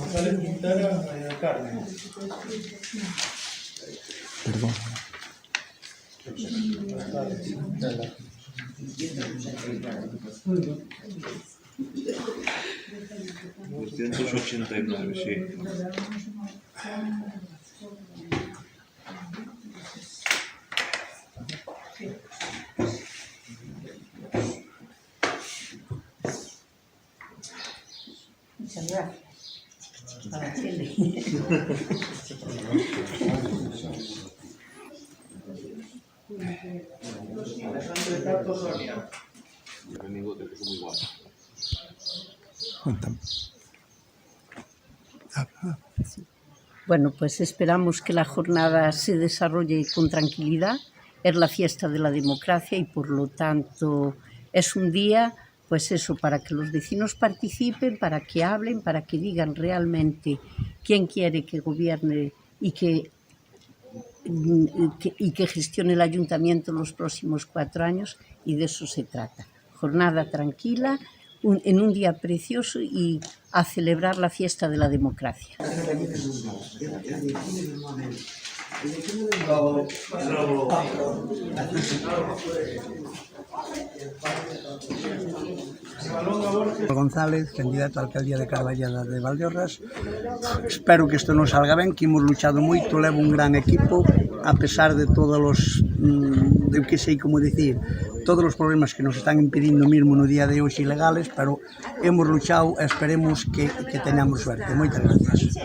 González Quintana, María Carmen. Perdón. $289, sí. Muchas gracias. Para Chile. Alejandro Tato Sonia. Cuéntame. Bueno, pues esperamos que la jornada se desarrolle con tranquilidad. Es la fiesta de la democracia y por lo tanto es un día, pues eso, para que los vecinos participen, para que hablen, para que digan realmente quién quiere que gobierne y que gestione el ayuntamiento los próximos 4 años, y de eso se trata. Jornada tranquila, en un día precioso y a celebrar la fiesta de la democracia. González, candidato a alcaldía de Carballeda de Valdeorras. Espero que isto nos salga ben, que imos luchado moito, levo un gran equipo, a pesar de todos os, eu que sei como dicir, todos os problemas que nos están impedindo mesmo no día de hoxe ilegales, pero hemos luchado e esperemos que teñamos suerte. Moitas gracias.